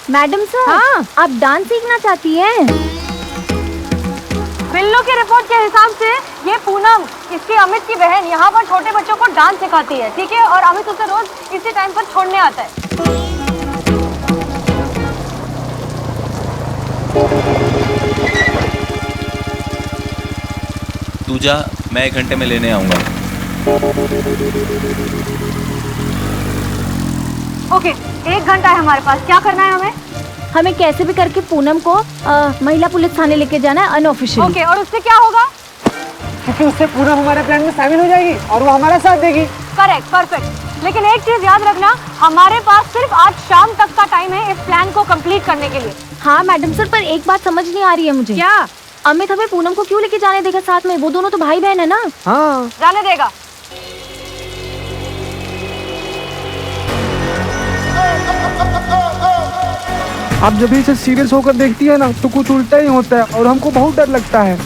Madam sir, हाँ, आप dance सीखना चाहती हैं? बिल्लो की रिपोर्ट के हिसाब से ये पूनम, इसकी अमित की बहन, यहाँ पर छोटे बच्चों को डांस सिखाती है, ठीक है? और अमित उसे रोज इसी टाइम पर छोड़ने आता है। तू जा, मैं 1 घंटे में लेने आऊंगा। ओके, 1 घंटा है हमारे पास। क्या करना है हमें? हमें कैसे भी करके पूनम को महिला पुलिस थाने लेके जाना है अनऑफिशियल। ओके, और उससे क्या होगा? क्योंकि उससे पूनम हमारे प्लान में शामिल हो जाएगी और वो हमारा साथ देगी। Correct, perfect. लेकिन एक चीज याद रखना, हमारे पास सिर्फ आज शाम तक का टाइम है इस प्लान को कंप्लीट करने के लिए। हाँ मैडम सर, पर एक बात समझ नहीं आ रही है मुझे। क्या? अमित हमें पूनम को क्यों लेके जाने देगा साथ में? वो दोनों तो भाई बहन है ना। हाँ, जाने देगा। आप जब भी इसे सीरियस होकर देखती है ना तो कुछ उल्टा ही होता है और हमको बहुत डर लगता है।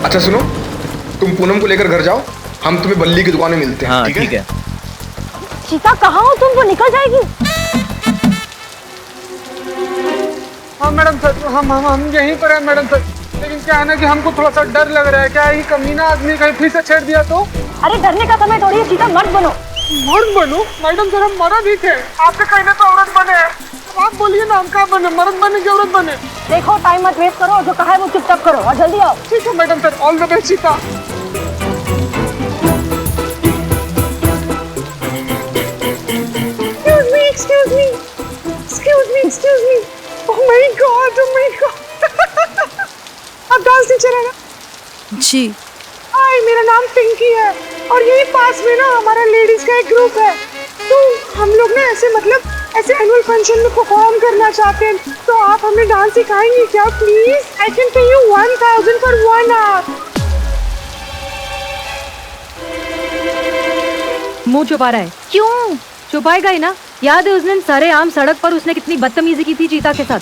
अच्छा सुनो, तुम पूनम को लेकर घर जाओ, हम तुम्हें बल्ली की दुकान में मिलते हैं। हाँ ठीक है। चीता कहाँ हो तुम? वो निकल जाएगी। हाँ मैडम सर, हम यहीं पर हैं मैडम सर, लेकिन क्या है ना कि हमको थोड़ा सा डर लग रहा है। क्या ये कमीना आदमी कहीं फिर से छेड़ दिया तो? अरे डरने का समय थोड़ी है चीता, मर्द बनो। मर्द बनूं? मैडम सर, हम मर्द ही थे, आपके कहने तो औरत बने हैं। अब आप बोलिए ना, हम क्या बने, मर्द बने की औरत बने? देखो टाइम मत वेस्ट करो, जो कहा है वो चुपचाप करो और जल्दी आओ। ठीक है madam sir, all the best Sita. Excuse me. Oh my God. आप डांस टीचर है ना? जी। हाय, मेरा नाम पिंकी है और यही पास में ना हमारा लेडीज का एक ग्रुप है। तो हम लोग ना ऐसे एनुअल फंक्शन में परफॉर्म करना चाहते हैं, तो आप हमें डांस सिखाएंगे क्या please? I can pay you 1000 for 1 hour। मुंह छुपा रहा है। क्यों? छुपाएगा ही ना। याद है उस दिन सरेआम सड़क पर उसने कितनी बदतमीजी की थी चीता के साथ?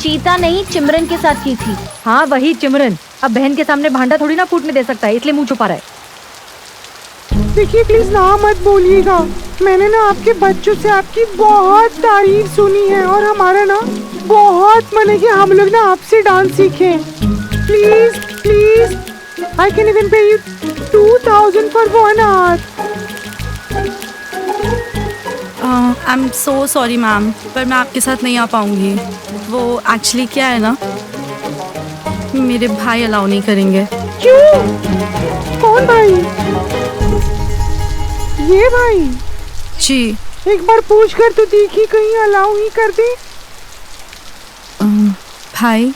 चीता नहीं, चिमरन के साथ की थी। हाँ वही चिमरन। अब बहन के सामने भांडा थोड़ी ना फूटने दे सकता है, इसलिए मुंह छुपा रहा है। देखिए प्लीज ना मत बोलिएगा, मैंने ना आपके बच्चों से आपकी बहुत तारीफ सुनी है और हमारा ना बहुत मन है कि हम लोग ना आपसे डांस सीखें। प्लीज आई कैन इवन पे you 2000 for 1 hour। I am so sorry ma'am, पर मैं आपके साथ नहीं आ पाऊंगी। वो एक्चुअली क्या है ना, मेरे भाई अलाउ नहीं करेंगे। क्यों? कौन भाई? ये भाई? जी। एक बार पूछ कर तो देखी, कहीं अलाउ ही कर दे। भाई,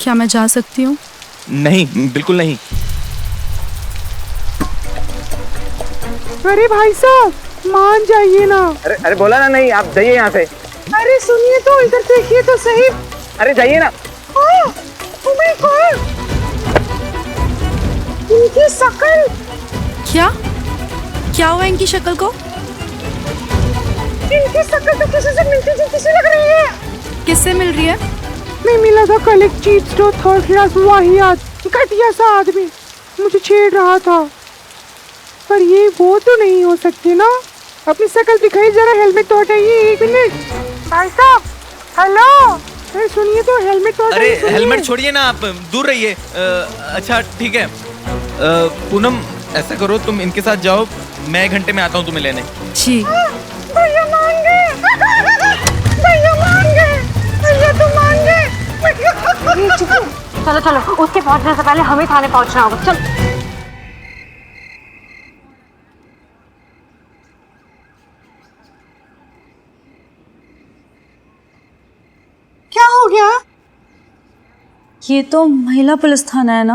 क्या मैं जा सकती हूँ? नहीं, बिल्कुल नहीं। अरे भाई साहब, मान जाइए ना। अरे बोला ना नहीं, आप जाइए यहाँ से। अरे सुनिए तो, इधर देखिए तो सही। अरे जाइए ना। Oh my God! इनकी शक्ल। क्या हुआ इनकी शक्ल को? इनकी शक्ल तो किसी से मिलती जुलती सी लग रही है। किससे मिल रही है? मैं मिला था कल एक चीट स्टोर 3rd क्लास वाहियात घटिया सा आदमी, मुझे छेड़ रहा था। पर ये वो तो नहीं हो सकती ना। अपनी शक्ल दिखाई जरा, हेलमेट तो हटाइए। 1 मिनट भाई साहब। हेलो, अरे सुनिए तो, हेलमेट तो अरे हटाइए। हेलमेट छोड़िए ना, आप दूर रहिए। अच्छा ठीक है। पूनम ऐसा करो, तुम इनके साथ जाओ, मैं 1 घंटे में आता हूँ तुम्हें लेने। जी। भैया मान गए, भैया तो मान गए। चलो उसके पहुंचने से पहले हमें थाने पहुंचना होगा। चल। क्या हो गया? ये तो महिला पुलिस थाना है ना?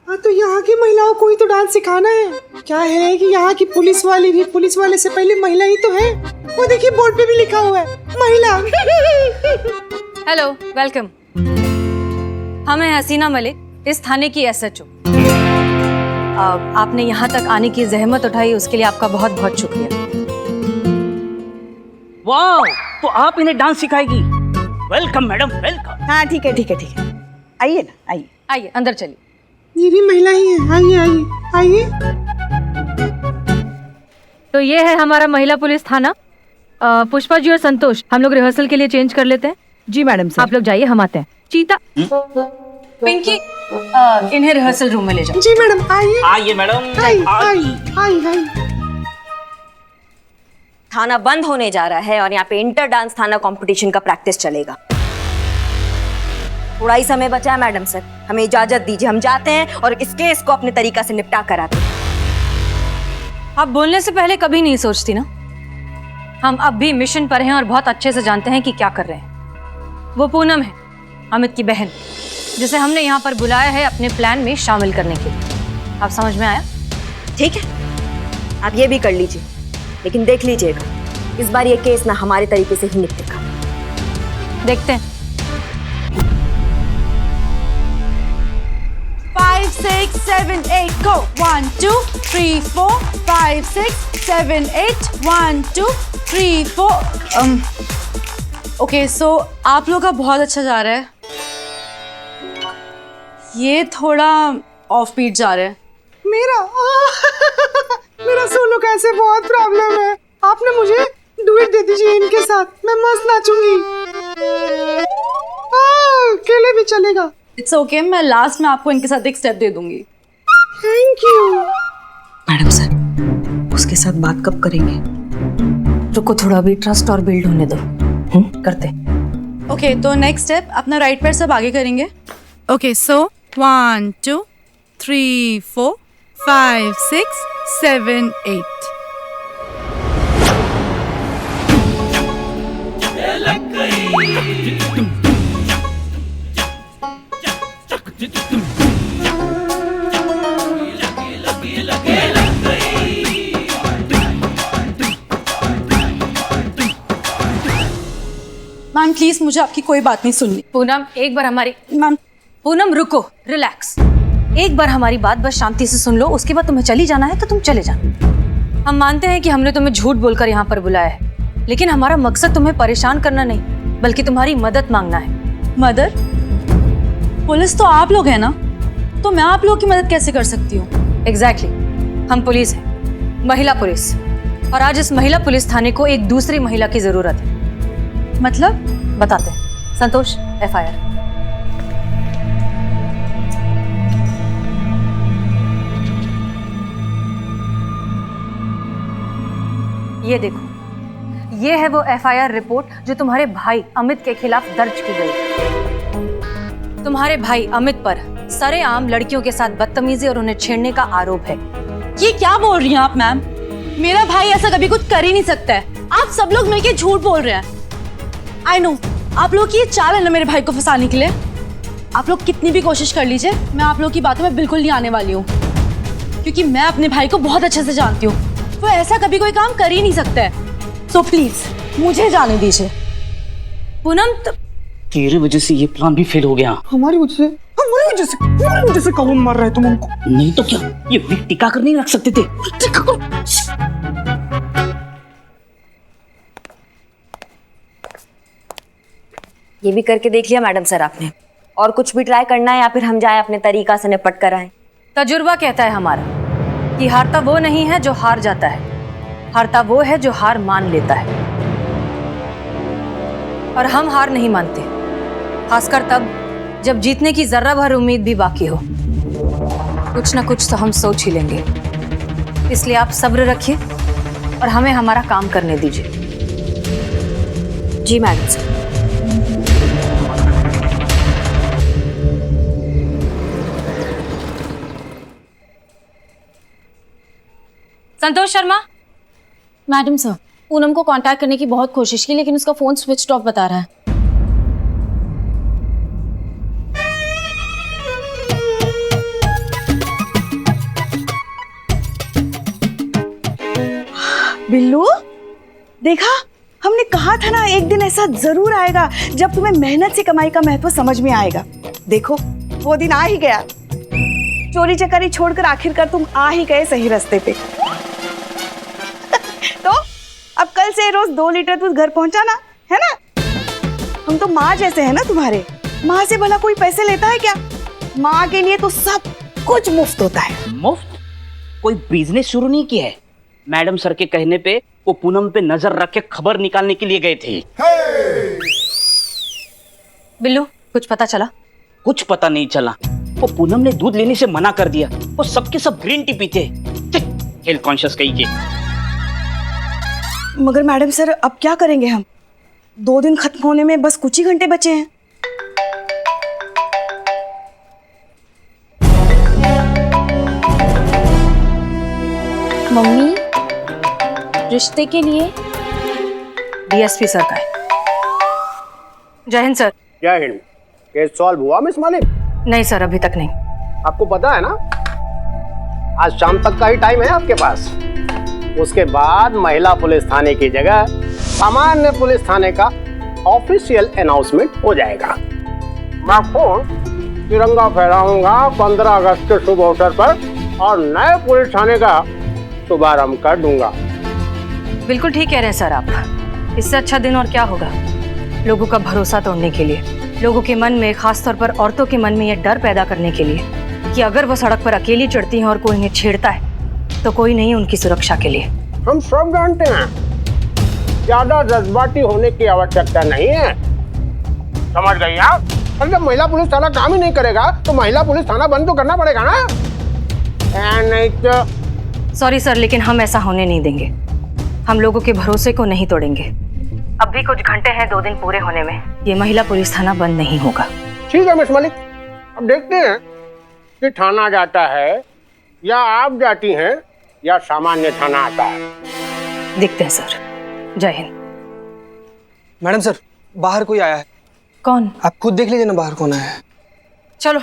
हाँ, तो यहाँ की महिलाओं को ही तो डांस सिखाना है। क्या है कि यहाँ की पुलिस वाली भी पुलिस वाले से पहले महिला ही तो है। वो देखिए बोर्ड पे भी लिखा हुआ है महिला। Hello, welcome. हम हैं हसीना मलिक, इस थाने की SHO। आपने यहाँ तक आने की जहमत उठाई, उसके लिए आपका बहुत बहुत शुक्रिया। वाह, तो आप इन्हें डांस सिखाएगी? Welcome madam, welcome. हाँ ठीक है, आइए ना, आइए। आइए अंदर चलिए। ये भी महिला ही है। आइए। तो ये है हमारा महिला पुलिस थाना। पुष्पा जी और संतोष, हम लोग रिहर्सल के लिए चेंज कर लेते हैं। जी मैडम साहब। आप लोग जाइए, हम आते हैं। चीता, पिंकी, इन्हें रिहर्सल रूम में ले जाओ। जी मैडम, आइए आइए मैडम, आइए आइए आइए। थाना बंद होने जा रहा है और यहाँ पे इंटर डांस थाना कंपटीशन का प्रैक्टिस चलेगा। थोड़ा ही समय बचा है मैडम सर, हमें इजाजत दीजिए, हम जाते हैं और इस केस को अपने तरीका से निपटा कर आते हैं। आप बोलने से पहले कभी नहीं सोचती ना? हम अब भी मिशन पर हैं और बहुत अच्छे से जानते हैं कि क्या कर रहे हैं। वो पूनम है, अमित की बहन, जिसे हमने यहाँ पर बुलाया है अपने प्लान में शामिल करने के लिए। आप समझ में आया? ठीक है, आप ये भी कर लीजिए, लेकिन देख लीजिएगा इस बार ये केस ना हमारे तरीके से ही निपटेगा। देखते हैं। 5, 6, 7, 8, go! 1, 2, 3, 4, 5, 6, 7, 8, 1, 2, 3, 4. ओके, सो आप लोग का बहुत अच्छा जा रहा है। ये थोड़ा ऑफ बीट जा रहा है। मेरा सोलो कैसे बहुत प्रॉब्लम है। आपने मुझे डुएट दे दीजिए इनके साथ, मैं मस्त नाचूंगी। अकेले भी चलेगा। इट्स ओके, मैं लास्ट में आपको इनके साथ एक स्टेप दे दूंगी। Thank you. मैडम सर, उसके साथ बात कब करेंगे? रुको, थोड़ा भी ट्रस्ट और बिल्ड होने दो। करते। ओके, तो नेक्स्ट स्टेप अपना राइट पैर सब आगे करेंगे। Okay, so 1, 2, 3, 4, 5, 6, 7, 8. मैम प्लीज, मुझे आपकी कोई बात नहीं सुननी। पूनम, एक बार हमारी मैम, पूनम रुको, रिलैक्स। एक बार हमारी बात बस शांति से सुन लो, उसके बाद तुम्हें चली जाना है तो तुम चले जाना। हम मानते हैं कि हमने तुम्हें झूठ बोलकर यहाँ पर बुलाया है, लेकिन हमारा मकसद तुम्हें परेशान करना नहीं, बल्कि तुम्हारी मदद मांगना है। मदद? पुलिस तो आप लोग हैं ना, तो मैं आप लोगों की मदद कैसे कर सकती हूँ? एग्जैक्टली, हम पुलिस हैं, महिला पुलिस, और आज इस महिला पुलिस थाने को एक दूसरी महिला की जरूरत है। मतलब? बताते हैं। संतोष, FIR। ये देखो, ये है वो FIR रिपोर्ट जो तुम्हारे भाई अमित के खिलाफ दर्ज की गई। तुम्हारे भाई अमित पर सरेआम लड़कियों के साथ बदतमीजी और उन्हें छेड़ने का आरोप है। ये क्या बोल रही हैं आप मैम? मेरा भाई ऐसा कभी कुछ कर ही नहीं सकता है। आप सब लोग मिलकर झूठ बोल रहे हैं। आई नो, आप लोग की ये चाल है ना मेरे भाई को फंसाने के लिए। आप लोग कितनी भी कोशिश कर लीजिए, मैं आप लोग की बातों में बिल्कुल नहीं आने वाली हूँ, क्योंकि मैं अपने भाई को बहुत अच्छे से जानती हूँ। वो ऐसा कभी कोई काम कर ही नहीं सकता है। सो प्लीज मुझे जाने दीजिए। पूनम, तेरे वजह से ये प्लान भी फेल हो गया। हमारी वजह से कौन मार रहा है तुम हमको? नहीं तो क्या, ये विक टिका कर नहीं रख सकते थे? ये भी करके देख लिया मैडम सर आपने? और कुछ भी ट्राई करना है या फिर हम जाए अपने तरीका से निपट कर आए? तजुर्बा कहता है हमारा कि हारता वो नहीं है जो हार जाता है, हारता वो है जो हार मान लेता है। और हम हार नहीं मानते, खासकर तब जब जीतने की जर्रा भर उम्मीद भी बाकी हो। कुछ ना कुछ तो हम सोच ही लेंगे, इसलिए आप सब्र रखिए और हमें हमारा काम करने दीजिए। जी madam sir. Santosh Sharma. Madam sir, Poonam को कांटेक्ट करने की बहुत कोशिश की, लेकिन उसका फोन स्विच ऑफ बता रहा है। बिल्लू, देखा, हमने कहा था ना एक दिन ऐसा जरूर आएगा जब तुम्हें मेहनत से कमाई का महत्व समझ में आएगा। देखो, वो दिन आ ही गया। चोरी चकारी छोड़कर आखिरकार तुम आ ही गए सही रास्ते पे। तो अब कल से रोज 2 लीटर दूध घर पहुंचाना है ना? हम तो माँ जैसे है ना तुम्हारे। माँ से भला कोई पैसे लेता है क्या? माँ के लिए तो सब कुछ मुफ्त होता है। मुफ्त? कोई बिजनेस शुरू नहीं किया है, मैडम सर के कहने पे वो पूनम पे नजर रख के खबर निकालने के लिए गए थे। बिल्लू, कुछ पता चला? कुछ पता नहीं चला। वो पूनम ने दूध लेने से मना कर दिया। वो सबके सब ग्रीन टी पीते। हेल्थ कॉन्शियस कहीं के। मगर मैडम सर अब क्या करेंगे हम? 2 दिन खत्म होने में बस कुछ ही घंटे बचे हैं। मम्मी, रिश्ते के लिए डीएसपी सर का है। जय हिंद सर। जय हिंद। केस सॉल्व हुआ मिस मालिक? नहीं सर, अभी तक नहीं। आपको पता है ना, आज शाम तक का ही टाइम है आपके पास। उसके बाद महिला पुलिस थाने की जगह सामान्य पुलिस थाने का ऑफिशियल अनाउंसमेंट हो जाएगा। मैं खुद तिरंगा फहराऊंगा 15 अगस्त के शुभ अवसर पर और नए पुलिस थाने का शुभारंभ कर दूंगा। बिल्कुल ठीक कह रहे हैं सर आप। इससे अच्छा दिन और क्या होगा लोगों का भरोसा तोड़ने के लिए, लोगों के मन में, खासतौर पर औरतों के मन में ये डर पैदा करने के लिए कि अगर वो सड़क पर अकेली चढ़ती हैं और कोई इन्हें छेड़ता है तो कोई नहीं उनकी सुरक्षा के लिए। हम सब जानते हैं ज्यादा जज्बाती होने की आवश्यकता नहीं है, समझ गई आप? और जब महिला पुलिस थाना काम ही नहीं करेगा तो महिला पुलिस थाना बंद तो करना पड़ेगा ना। नहीं तो सॉरी सर, लेकिन हम ऐसा होने नहीं देंगे। हम लोगों के भरोसे को नहीं तोड़ेंगे। अब भी कुछ घंटे हैं 2 दिन पूरे होने में। ये महिला पुलिस थाना बंद नहीं होगा। ठीक है मिस मलिक, अब देखते हैं कि थाना जाता है या आप जाती हैं या सामान्य थाना आता है। देखते हैं सर। जय हिंद। मैडम सर, बाहर कोई आया है। कौन? आप खुद देख लीजिए ना बाहर कौन आया है। चलो।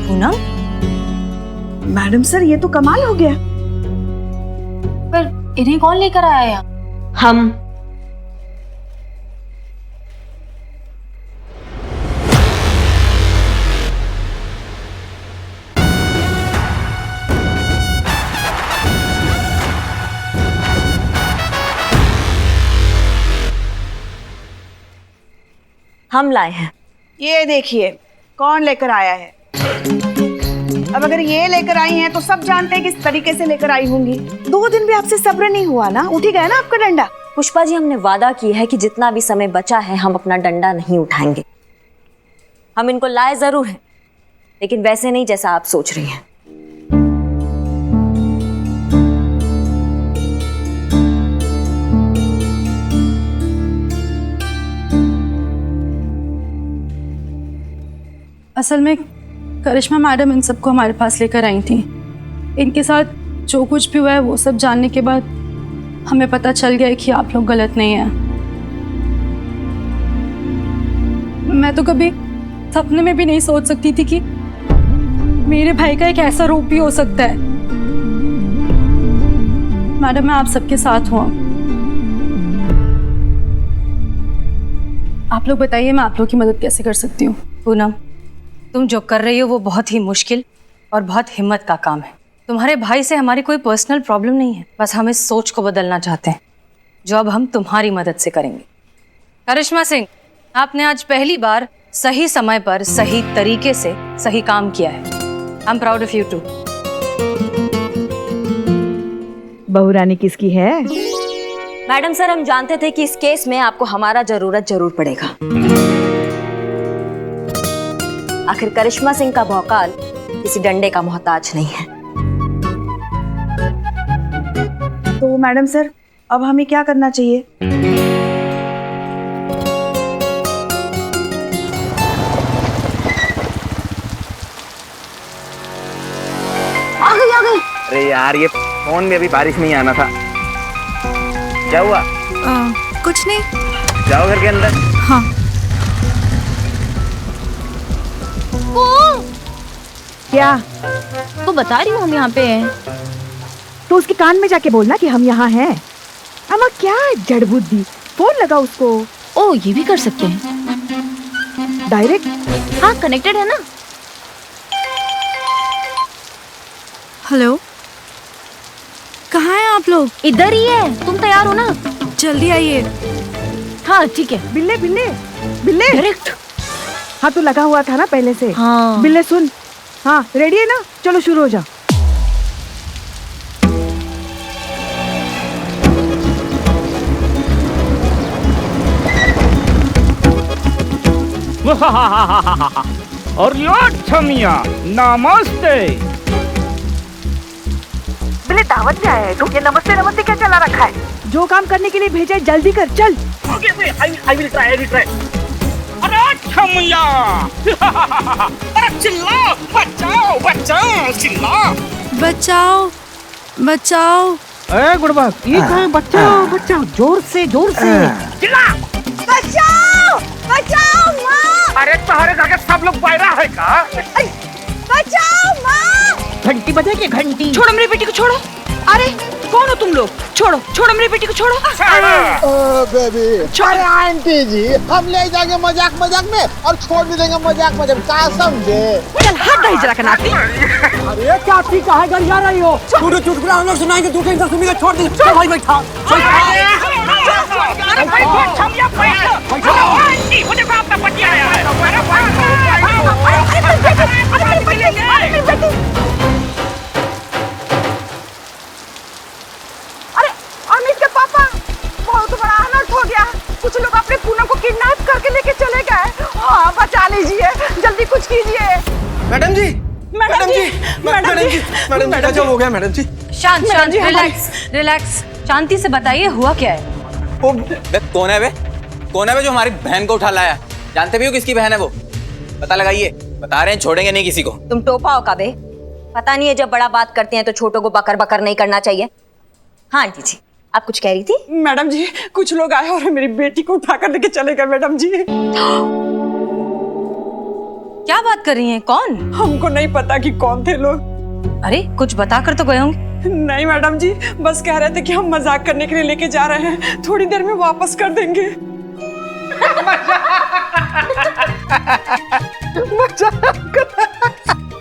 पूनम? मैडम सर ये तो कमाल हो गया। पर इन्हें कौन लेकर आया यहाँ? हम। हम लाए हैं। ये देखिए कौन लेकर आया है। अब अगर ये लेकर आई हैं तो सब जानते हैं किस तरीके से लेकर आई होंगी। 2 दिन भी आपसे सब्र नहीं हुआ ना, उठ ही गया ना आपका डंडा। पुष्पा जी, हमने वादा किया है कि जितना भी समय बचा है हम अपना डंडा नहीं उठाएंगे। हम इनको लाए जरूर हैं, लेकिन वैसे नहीं जैसा आप सोच रही हैं। असल में करिश्मा मैडम इन सबको हमारे पास लेकर आई थी। इनके साथ जो कुछ भी हुआ है वो सब जानने के बाद हमें पता चल गया है कि आप लोग गलत नहीं हैं। मैं तो कभी सपने में भी नहीं सोच सकती थी कि मेरे भाई का एक ऐसा रूप भी हो सकता है। मैडम मैं आप सबके साथ हूँ। आप लोग बताइए मैं आप लोग की मदद कैसे कर सकती हूँ। पूनम, तुम जो कर रही हो वो बहुत ही मुश्किल और बहुत हिम्मत का काम है। तुम्हारे भाई से हमारी कोई पर्सनल प्रॉब्लम नहीं है, बस हम इस सोच को बदलना चाहते हैं जो अब हम तुम्हारी मदद से करेंगे। करिश्मा सिंह, आपने आज पहली बार सही समय पर सही तरीके से सही काम किया है। I am proud of you too. बहुरानी किसकी है? मैडम सर, हम जानते थे कि इस केस में आपको हमारा जरूरत जरूर पड़ेगा। आखिर करिश्मा सिंह का भौकाल किसी डंडे का मोहताज नहीं है। तो मैडम सर अब हमें क्या करना चाहिए? आ गई। अरे यार, ये फोन में अभी बारिश नहीं आना था। क्या हुआ? कुछ नहीं। जाओ घर के अंदर। हाँ। क्या? तो बता रही हूँ हम यहाँ पे हैं। तो उसके कान में जाके बोलना कि हम यहाँ हैं। अम्मा क्या जड़ बुद्धि, फोन लगा उसको। ओ, ये भी कर सकते हैं डायरेक्ट। हाँ, कनेक्टेड है ना। हेलो, कहाँ हैं आप लोग? इधर ही है, तुम तैयार हो ना? जल्दी आइए। हाँ ठीक है। बिल्ले बिल्ले बिल्ले डायरेक्ट। हाँ तो लगा हुआ था ना पहले से। हाँ। बिल्ले सुन, हाँ रेडी है ना, चलो शुरू हो जा। और छमिया नमस्ते। बिल्ले दावत पे आया है तू, ये नमस्ते नमस्ते क्या चला रखा है? जो काम करने के लिए भेजा है जल्दी कर, चल। I will try. अरे छमिया अरे चिल्ला, बचाओ चिल्ला। बचाओ। अरे गुड़बा, ये कहाँ बच्चाओ, जोर से चिल्ला। बचाओ माँ! अरे तुम्हारे घर के सब लोग बैरा है का? बचाओ माँ! घंटी बजेगी घंटी। छोड़ो मेरी बेटी को, छोड़ो। अरे कौन हो तुम लोग? छोड़ो मेरी बेटी को, छोड़ो। बेबी, अरे आंटी जी, हम ले जाएंगे मजाक में और छोड़ भी देंगे मजाक में, क्या समझे? चल हट रही जरा कनाती। अरे क्या ठीक कहा घर जा रही हो? पूरे चुटकुला हम लोग सुनाएंगे, तू टेंशन सुनेगा, छोड़ दे। भाई बैठा। मुझे को अपना पति आया है। अरे अमित के पापा, बहुत बड़ा अनर्थ हो गया। कुछ लोग अपने पूनम को किडनैप करके लेके चले गए। हाँ बचा लीजिए, जल्दी कुछ कीजिए। मैडम जी, गजब हो गया मैडम जी। शांत, रिलैक्स। शांति से बताइए हुआ क्या है? कौन है वे जो हमारी बहन को उठा लाया? जानते भी हो किसकी बहन है वो? पता लगाइए, बता रहे हैं छोड़ेंगे नहीं किसी को। तुम टोपा हो कबे? पता नहीं है जब बड़ा बात करते हैं तो छोटों को बकर नहीं करना चाहिए। हाँ आंटी जी, आप कुछ कह रही थी? मैडम जी, कुछ लोग आए और मेरी बेटी को उठाकर लेके चले गए मैडम जी। क्या बात कर रही हैं? कौन? हमको नहीं पता कि कौन थे लोग। अरे कुछ बता कर तो गए होंगे। नहीं मैडम जी, बस कह रहे थे कि हम मजाक करने के लिए लेके जा रहे हैं, थोड़ी देर में वापस कर देंगे।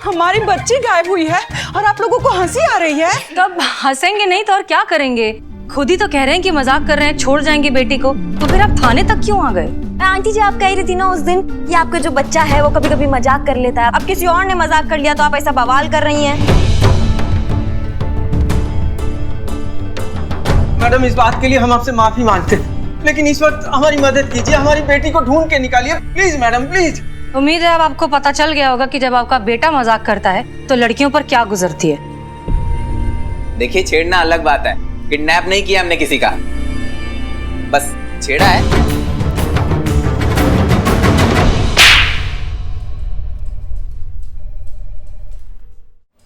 हमारी बच्ची गायब हुई है और आप लोगों को हंसी आ रही है। तब हंसेंगे नहीं तो और क्या करेंगे? खुद ही तो कह रहे हैं कि मजाक कर रहे हैं, छोड़ जाएंगे बेटी को, तो फिर आप थाने तक क्यों आ गए? आंटी जी आप कह रही थी ना उस दिन कि आपका जो बच्चा है वो कभी कभी मजाक कर लेता है। अब किसी और ने मजाक कर लिया तो आप ऐसा बवाल कर रही हैं। मैडम इस बात के लिए हम आपसे माफी मांगते हैं, लेकिन इस वक्त हमारी मदद कीजिए, हमारी बेटी को ढूंढ के निकालिए प्लीज मैडम, प्लीज। उम्मीद है अब आपको पता चल गया होगा कि जब आपका बेटा मजाक करता है तो लड़कियों पर क्या गुजरती है। देखिए, छेड़ना अलग बात है, किडनैप नहीं किया हमने किसी का, बस छेड़ा है।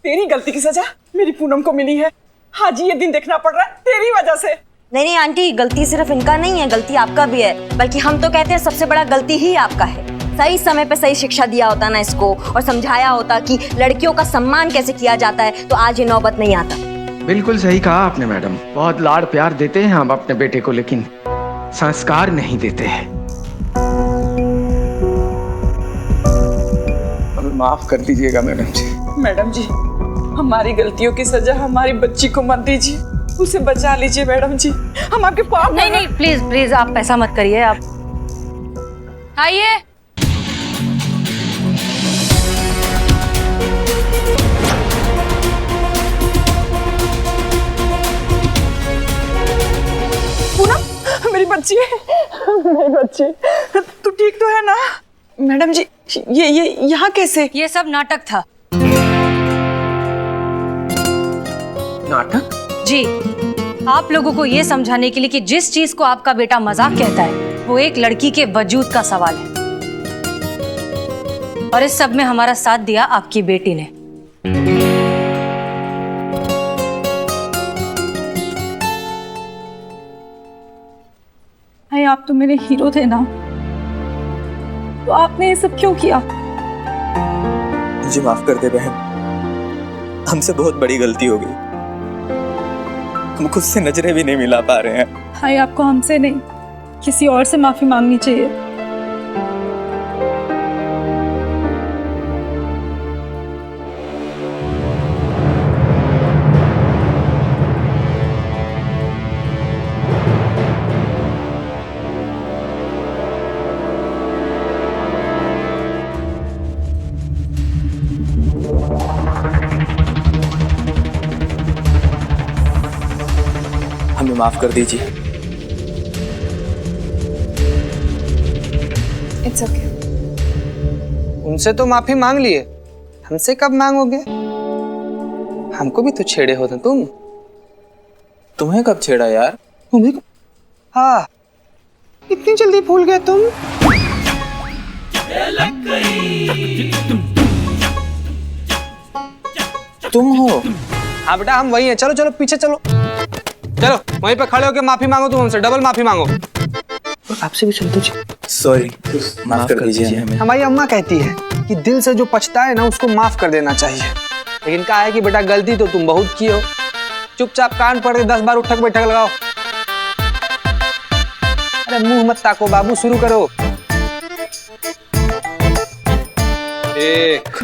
तेरी गलती की सजा मेरी पूनम को मिली है। हाँ जी, ये दिन देखना पड़ रहा है तेरी वजह से। नहीं आंटी, गलती सिर्फ इनका नहीं है, गलती आपका भी है। बल्कि हम तो कहते हैं सबसे बड़ा गलती ही आपका है। सही समय पे सही शिक्षा दिया होता ना इसको, और समझाया होता कि लड़कियों का सम्मान कैसे किया जाता है, तो आज ये नौबत नहीं आता। बिल्कुल सही कहा आपने मैडम, बहुत लाड़ प्यार देते हैं हम अपने बेटे को, लेकिन संस्कार नहीं देते हैं। हमें माफ कर दीजिएगा मैडम जी। मैडम जी, हमारी गलतियों की सजा हमारी बच्ची को मत दीजिए, उसे बचा लीजिए मैडम जी, हम आपके पास। नहीं प्लीज आप ऐसा मत करिए। आप आइए। पूनम मेरी बच्ची मेरी बच्ची, तू ठीक तो है ना? मैडम जी, ये यहाँ कैसे? ये सब नाटक था। नाटक? जी, आप लोगों को ये समझाने के लिए कि जिस चीज को आपका बेटा मजाक कहता है वो एक लड़की के वजूद का सवाल है, और इस सब में हमारा साथ दिया आपकी बेटी ने। भाई आप तो मेरे हीरो थे ना, तो आपने ये सब क्यों किया? मुझे माफ कर दे बहन, हमसे बहुत बड़ी गलती हो गई, हम खुद से नजरें भी नहीं मिला पा रहे हैं। भाई आपको हमसे नहीं, किसी और से माफी मांगनी चाहिए। माफ कर दीजिए। It's okay. उनसे तो माफी मांग लिए, हमसे कब मांगोगे? हमको भी तो छेड़े हो तुम। तुम्हें कब छेड़ा यार? तुम्हें? हाँ, इतनी जल्दी भूल गए तुम? तुम हो? हाँ बेटा, हम वही हैं। चलो चलो पीछे चलो, चलो वहीं पे खड़े होके माफी मांगो, तुम हमसे डबल माफी मांगो। आपसे भी चलते जी। सॉरी, माफ कर दीजिए हमें। हमारी अम्मा कहती है कि दिल से जो पछता है ना उसको माफ कर देना चाहिए, लेकिन क्या है कि बेटा गलती तो तुम बहुत की हो। चुपचाप कान पकड़ के 10 बार उठक बैठक लगाओ। अरे मुंह मत ताको बाबू, शुरू करो। एक,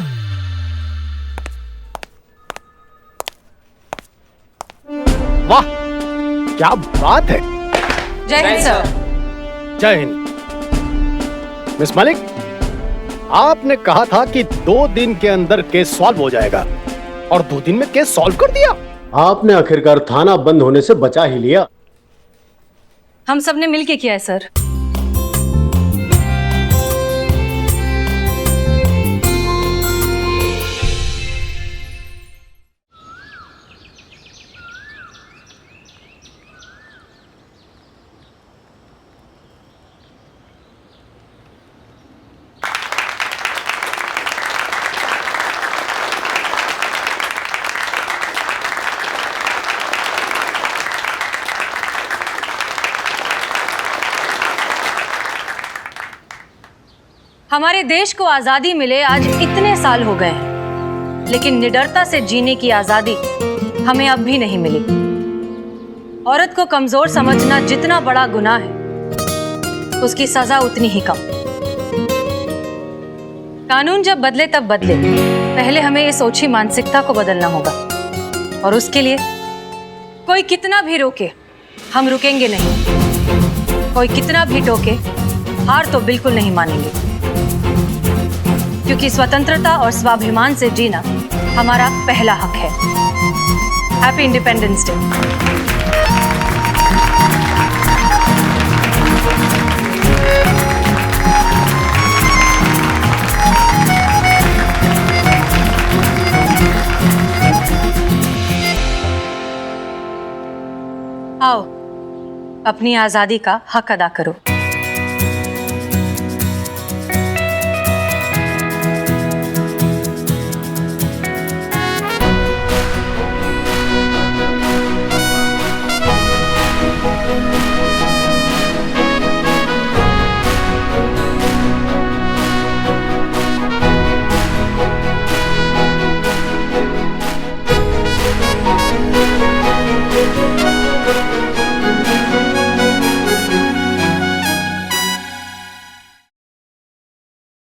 वाह क्या बात है। जय हिंद सर। जय हिंद। मिस मलिक, आपने कहा था कि 2 दिन के अंदर केस सॉल्व हो जाएगा, और 2 दिन में केस सॉल्व कर दिया। आपने आखिरकार थाना बंद होने से बचा ही लिया। हम सबने मिलके किया है सर। हमारे देश को आजादी मिले आज इतने साल हो गए हैं, लेकिन निडरता से जीने की आजादी हमें अब भी नहीं मिली। औरत को कमजोर समझना जितना बड़ा गुनाह है, उसकी सजा उतनी ही कम। कानून जब बदले तब बदले, पहले हमें इस ओछी मानसिकता को बदलना होगा, और उसके लिए कोई कितना भी रोके हम रुकेंगे नहीं। कोई कितना भी टोके हार तो बिल्कुल नहीं मानेंगे, क्योंकि स्वतंत्रता और स्वाभिमान से जीना हमारा पहला हक है। Happy independence day. आओ, अपनी आजादी का हक अदा करो।